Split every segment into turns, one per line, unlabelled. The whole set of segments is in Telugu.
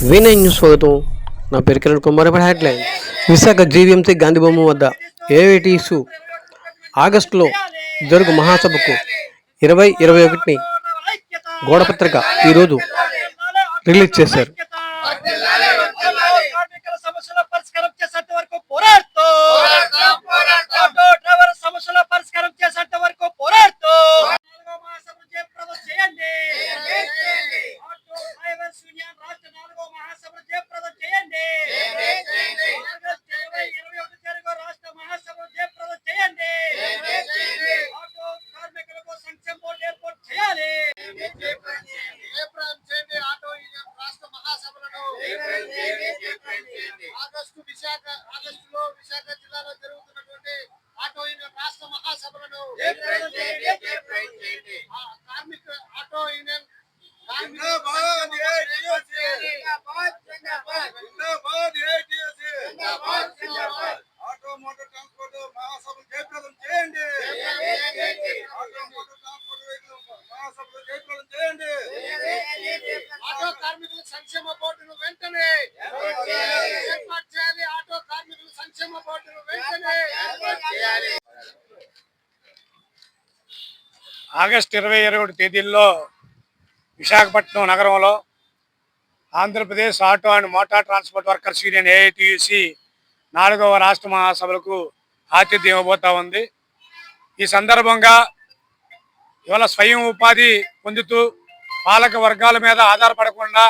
V9 న్యూస్ స్వాగతం. నా పేరు కిరణ్ కుమార్. హెడ్లైన్: విశాఖ జీవీఎంసీ గాంధీ బొమ్మ వద్ద ఏఐటీయూ ఆగస్టులో జరుగు మహాసభకు 2021 గోడపత్రిక ఈరోజు రిలీజ్ చేశారు.
ఆగస్టులో విశాఖ జిల్లాలో జరుగుతున్నటువంటి ఆటో యూనియన్ రాష్ట్ర మహాసభలను కార్మిక auto union auto motor transport మహాసభలు జయప్రదం చేయండి. ఆటో మోటార్ ట్రాన్స్పోర్ట్ మహాసభలు జయప్రదం చేయండి. ఆటో కార్మికుల సంక్షేమ బోర్డును వెంటనే ఏర్పాటు చేయాలి. ఆటో కార్మికుల సంక్షేమ బోర్డును వెంటనే
ఆగస్టు 20-21 తేదీల్లో విశాఖపట్నం నగరంలో Andhra Pradesh auto and motor transport workers union AITUC 4వ రాష్ట్ర మహాసభలకు ఆతిథ్యం ఇవ్వబోతా ఉంది. ఈ సందర్భంగా ఇవాళ స్వయం ఉపాధి పొందుతూ పాలక వర్గాల మీద ఆధారపడకుండా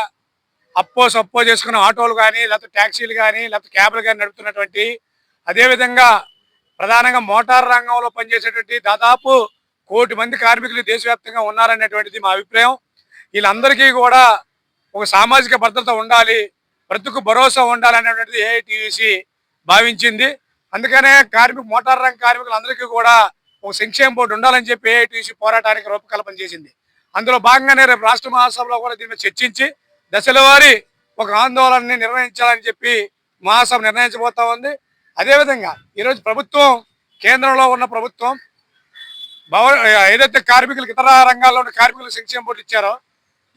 సప్పో చేసుకున్న ఆటోలు కానీ, లేకపోతే ట్యాక్సీలు కానీ, లేకపోతే క్యాబ్లు కానీ నడుపుతున్నటువంటి, అదేవిధంగా ప్రధానంగా మోటార్ రంగంలో పనిచేసేటువంటి దాదాపు 1 కోటి మంది కార్మికులు దేశవ్యాప్తంగా ఉన్నారనేటువంటిది మా అభిప్రాయం. వీళ్ళందరికీ కూడా ఒక సామాజిక భద్రత ఉండాలి, బ్రతుకు భరోసా ఉండాలనేటువంటిది ఏఐటీయూసీ భావించింది. అందుకనే మోటార్ రంగ కార్మికులందరికీ కూడా ఒక సంక్షేమ బోర్డు ఉండాలని చెప్పి ఏఐటీయూసీ పోరాటానికి రూపకల్పన చేసింది. అందులో భాగంగానే రేపు రాష్ట్ర మహాసభలో కూడా దీన్ని చర్చించి దశల వారీ ఒక ఆందోళనని నిర్వహించాలని చెప్పి మహాసభ నిర్ణయించబోతా ఉంది. అదేవిధంగా ఈరోజు ప్రభుత్వం, కేంద్రంలో ఉన్న ప్రభుత్వం ఏదైతే కార్మికులకు ఇతర రంగాల్లో ఉన్న కార్మికులకు సంక్షేమ బోర్డు ఇచ్చారో,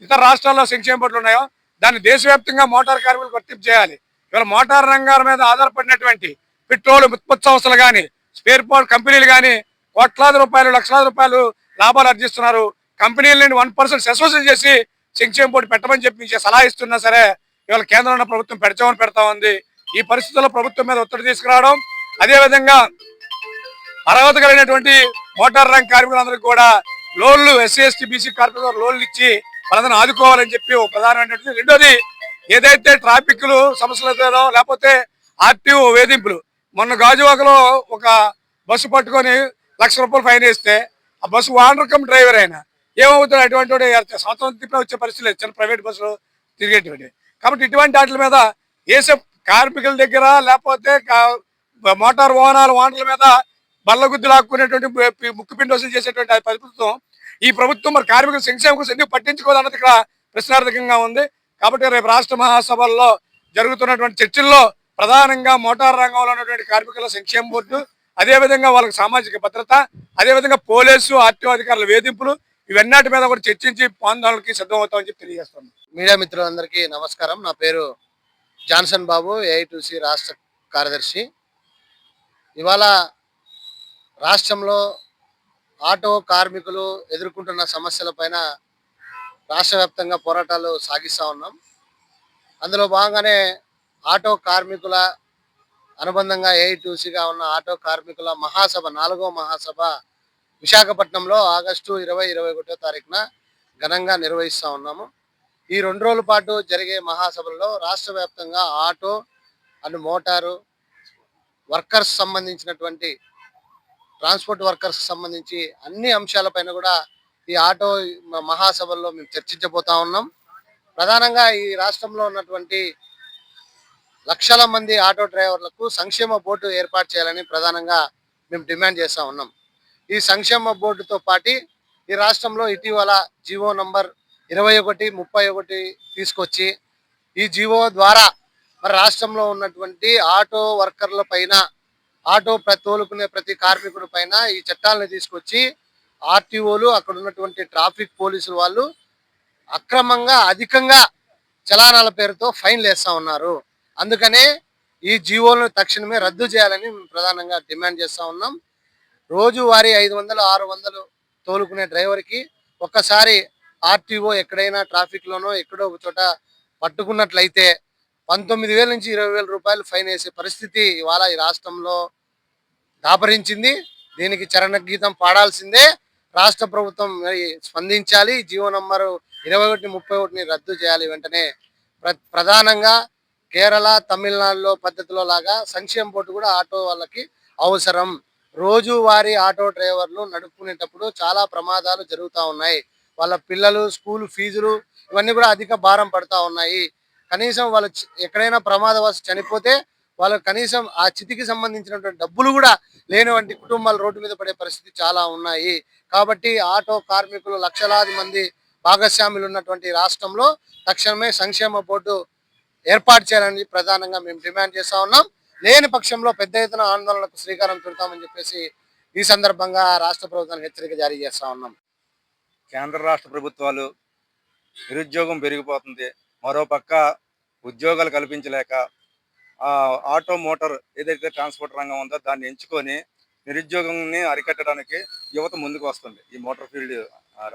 ఇతర రాష్ట్రాల్లో సంక్షేమ బోర్డులు ఉన్నాయో దాన్ని దేశవ్యాప్తంగా మోటార్ కార్మికులకు వర్తింపు చేయాలి. ఇవాళ మోటార్ రంగాల మీద ఆధారపడినటువంటి పెట్రోల్ ఉత్పత్తి సంస్థలు కానీ, స్పేర్ పార్ట్ కంపెనీలు కానీ కోట్లాది రూపాయలు, లక్షలాది రూపాయలు లాభాలు ఆర్జిస్తున్నారు. కంపెనీల నుండి 1% సెస్ చేసి సంక్షేమ బోర్డు పెట్టమని చెప్పి సలహా ఇస్తున్నా సరే ఇవాళ కేంద్రంలో ప్రభుత్వం పెడతా ఉంది. ఈ పరిస్థితుల్లో ప్రభుత్వం మీద ఒత్తిడి తీసుకురావడం, అదేవిధంగా అర్హత కలిగినటువంటి మోటార్ రంగ కార్మికులందరికీ కూడా లోన్లు, ఎస్సీ ఎస్టీ బీసీ కార్మికులకు లోన్లు ఇచ్చి వాళ్ళని ఆదుకోవాలని చెప్పి ఒక ప్రధానమైనటువంటి. రెండోది, ఏదైతే ట్రాఫిక్లు సమస్యలతో లేకపోతే ఆర్టీఓ వేధింపులు, మొన్న గాజువాకలో ఒక బస్సు పట్టుకొని ₹1,00,000 ఫైన్ వేస్తే ఆ బస్సు ఓనర్ కమ్ డ్రైవర్ అయినా ఏమవుతుంది, అటువంటి సంవత్సరం తిప్పిన వచ్చే పరిస్థితి లేదు చిన్న ప్రైవేట్ బస్సులు తిరిగేటువంటి. కాబట్టి ఇటువంటి వాటి మీద వేసే కార్మికుల దగ్గర లేకపోతే మోటార్ ఓనర్ల మీద బల్లగుద్దు లాక్కునేటువంటి ముక్కుపిండి వసూలు చేసేటువంటి ప్రభుత్వం, ఈ ప్రభుత్వం మరి కార్మికుల సంక్షేమం కోసం ఎందుకు పట్టించుకోదన్నది ఇక్కడ ప్రశ్నార్థకంగా ఉంది. కాబట్టి రేపు రాష్ట్ర మహాసభల్లో జరుగుతున్నటువంటి చర్చల్లో ప్రధానంగా మోటార్ రంగంలో ఉన్నటువంటి కార్మికుల సంక్షేమ బోర్డు, అదేవిధంగా వాళ్ళకి సామాజిక భద్రత, అదేవిధంగా పోలీసు, ఆర్టీఓ అధికారుల వేధింపులు, ఇవన్నిటి మీద కూడా చర్చించి ఆందోళనకి సిద్ధమవుతామని చెప్పి తెలియజేస్తున్నాం.
మీడియా మిత్రులందరికీ నమస్కారం. నా పేరు జాన్సన్ బాబు, ఏఐటీయూసీ రాష్ట్ర కార్యదర్శి. ఇవాళ రాష్ట్రంలో ఆటో కార్మికులు ఎదుర్కొంటున్న సమస్యలపైన రాష్ట్ర వ్యాప్తంగా పోరాటాలు సాగిస్తూ ఉన్నాం. అందులో భాగంగానే ఆటో కార్మికుల అనుబంధంగా ఏఐటీయూసీగా ఉన్న ఆటో కార్మికుల మహాసభ, 4వ మహాసభ విశాఖపట్నంలో ఆగస్టు 20-21 తారీఖున ఘనంగా నిర్వహిస్తూ ఉన్నాము. ఈ 2 రోజుల పాటు జరిగే మహాసభలో రాష్ట్ర వ్యాప్తంగా ఆటో అండ్ మోటారు వర్కర్స్ సంబంధించినటువంటి ట్రాన్స్పోర్ట్ వర్కర్స్ సంబంధించి అన్ని అంశాలపైన కూడా ఈ ఆటో మహాసభల్లో మేము చర్చించబోతా ఉన్నాం. ప్రధానంగా ఈ రాష్ట్రంలో ఉన్నటువంటి లక్షల మంది ఆటో డ్రైవర్లకు సంక్షేమ బోర్డు ఏర్పాటు చేయాలని ప్రధానంగా మేము డిమాండ్ చేస్తూ ఉన్నాం. ఈ సంక్షేమ బోర్డుతో పాటు ఈ రాష్ట్రంలో ఇటీవల జీవో నంబర్ 2131 తీసుకొచ్చి ఈ జీవో ద్వారా మరి రాష్ట్రంలో ఉన్నటువంటి ఆటో వర్కర్ల పైన, ఆటో తోలుకునే ప్రతి కార్మికుడి పైన ఈ చట్టాలను తీసుకొచ్చి ఆర్టీఓలు, అక్కడ ఉన్నటువంటి ట్రాఫిక్ పోలీసులు వాళ్ళు అక్రమంగా అధికంగా చలానాల పేరుతో ఫైన్లు వేస్తా ఉన్నారు. అందుకనే ఈ జీవోలను తక్షణమే రద్దు చేయాలని మేము ప్రధానంగా డిమాండ్ చేస్తా ఉన్నాం. రోజువారీ 500, 600 తోలుకునే డ్రైవర్కి ఒక్కసారి ఆర్టీఓ ఎక్కడైనా ట్రాఫిక్లోనో ఎక్కడో ఒక చోట పట్టుకున్నట్లయితే 19,000 నుంచి 20,000 రూపాయలు ఫైన్ వేసే పరిస్థితి ఇవాళ ఈ రాష్ట్రంలో దాపరించింది. దీనికి చరణ గీతం పాడాల్సిందే. రాష్ట్ర ప్రభుత్వం మరి స్పందించాలి. జీవో నంబరు 21, 31ని రద్దు చేయాలి వెంటనే. ప్రధానంగా కేరళ, తమిళనాడులో పద్ధతిలో లాగా సంక్షేమ బోర్డు కూడా ఆటో వాళ్ళకి అవసరం. రోజువారీ ఆటో డ్రైవర్లు నడుపుకునేటప్పుడు చాలా ప్రమాదాలు జరుగుతూ ఉన్నాయి. వాళ్ళ పిల్లలు స్కూల్ ఫీజులు ఇవన్నీ కూడా అధిక భారం పడతా ఉన్నాయి. కనీసం వాళ్ళు ఎక్కడైనా ప్రమాదవశాత్తు చనిపోతే వాళ్ళకి కనీసం ఆ చితికి సంబంధించినటువంటి డబ్బులు కూడా లేనివంటి కుటుంబాలు రోడ్డు మీద పడే పరిస్థితి చాలా ఉన్నాయి. కాబట్టి ఆటో కార్మికులు లక్షలాది మంది భాగస్వాములు ఉన్నటువంటి రాష్ట్రంలో తక్షణమే సంక్షేమ బోర్డు ఏర్పాటు చేయాలని ప్రధానంగా మేము డిమాండ్ చేస్తా ఉన్నాం. లేని పక్షంలో పెద్ద ఎత్తున ఆందోళనకు శ్రీకారం చుడతామని చెప్పేసి ఈ సందర్భంగా రాష్ట్ర ప్రభుత్వానికి హెచ్చరిక జారీ చేస్తా ఉన్నాం.
కేంద్ర రాష్ట్ర ప్రభుత్వాలు నిరుద్యోగం పెరిగిపోతుంది, మరోపక్క ఉద్యోగాలు కల్పించలేక ఆటో మోటార్ ఏదైతే ట్రాన్స్పోర్ట్ రంగం ఉందో దాన్ని ఎంచుకొని నిరుద్యోగాన్ని అరికట్టడానికి యువత ముందుకు వస్తుంది. ఈ మోటార్ ఫీల్డ్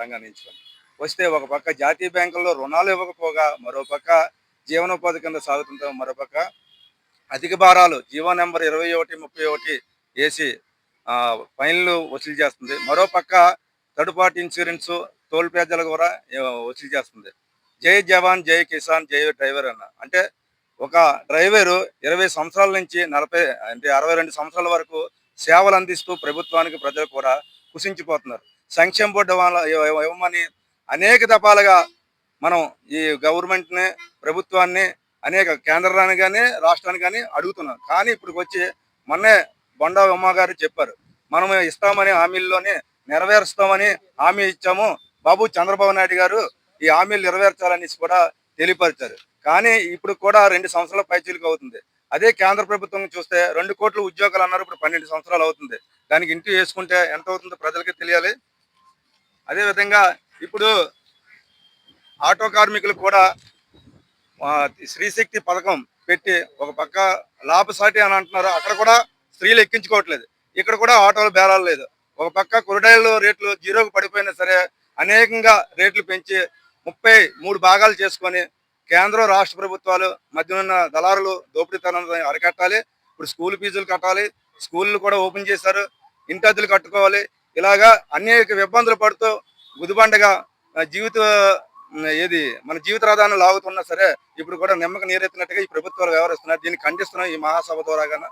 రంగాన్ని ఎంచుకొని వస్తే ఒక పక్క జాతీయ బ్యాంకుల్లో రుణాలు ఇవ్వకపోగా, మరోపక్క జీవనోపాధి కింద సాగుతుంటాం, మరోపక్క అధిక భారాలు జీవో నెంబర్ 21, 31 వేసి ఫైన్లు వసూలు చేస్తుంది. మరోపక్క థర్డ్ పార్టీ ఇన్సూరెన్స్ టోల్ ప్లాజాలు కూడా వసూలు చేస్తుంది. జై జవాన్ జై కిసాన్ జై డ్రైవర్ అన్న అంటే ఒక డ్రైవరు 20 సంవత్సరాల నుంచి 62 సంవత్సరాల వరకు సేవలు అందిస్తూ ప్రభుత్వానికి ప్రజలు కూడా కుసించిపోతున్నారు. సంక్షేమ బోర్డు ఇవ్వమని అనేక దఫాలుగా మనం ఈ గవర్నమెంట్ని, ప్రభుత్వాన్ని అనేక కేంద్రాన్ని కానీ రాష్ట్రాన్ని కానీ అడుగుతున్నాం. కానీ ఇప్పుడు వచ్చి మొన్నే బొండా ఉమ్మ గారు చెప్పారు, మనం ఇస్తామని హామీల్లోనే నెరవేరుస్తామని హామీ ఇచ్చాము. బాబు చంద్రబాబు నాయుడు గారు ఈ హామీలు నెరవేర్చాలనేసి కూడా తెలియపరిచారు. కానీ ఇప్పుడు కూడా 2 సంవత్సరాల పైచీలకు అవుతుంది. అదే కేంద్ర ప్రభుత్వం చూస్తే 2 కోట్ల ఉద్యోగాలు అన్నారు, ఇప్పుడు 12 సంవత్సరాలు అవుతుంది. దానికి ఇంటూ వేసుకుంటే ఎంత అవుతుందో ప్రజలకి తెలియాలి. అదేవిధంగా ఇప్పుడు ఆటో కార్మికులు కూడా స్త్రీశక్తి పథకం పెట్టి ఒక పక్క లాభసాటి అని అంటున్నారు, అక్కడ కూడా స్త్రీలు ఎక్కించుకోవట్లేదు. ఇక్కడ కూడా ఆటోలు బేరాలు లేదు. ఒక పక్క కూరగాయల రేట్లు జీరోకు పడిపోయినా సరే అనేకంగా రేట్లు పెంచి 33 భాగాలు చేసుకొని కేంద్ర రాష్ట్ర ప్రభుత్వాలు మధ్యనున్న దళారులు దోపిడీతనాన్ని అరికట్టాలి. ఇప్పుడు స్కూల్ ఫీజులు కట్టాలి, స్కూళ్ళు కూడా ఓపెన్ చేశారు, ఇంటి అద్దెలు కట్టుకోవాలి. ఇలాగా అనేక ఇబ్బందులు పడుతూ గుదిబండగా మన జీవిత రథాన్ని లాగుతున్నా సరే ఇప్పుడు కూడా నిమ్మక నీరెత్తినట్టుగా ఈ ప్రభుత్వాలు వ్యవహరిస్తున్నారు. దీన్ని ఖండిస్తున్నాం ఈ మహాసభ ద్వారా.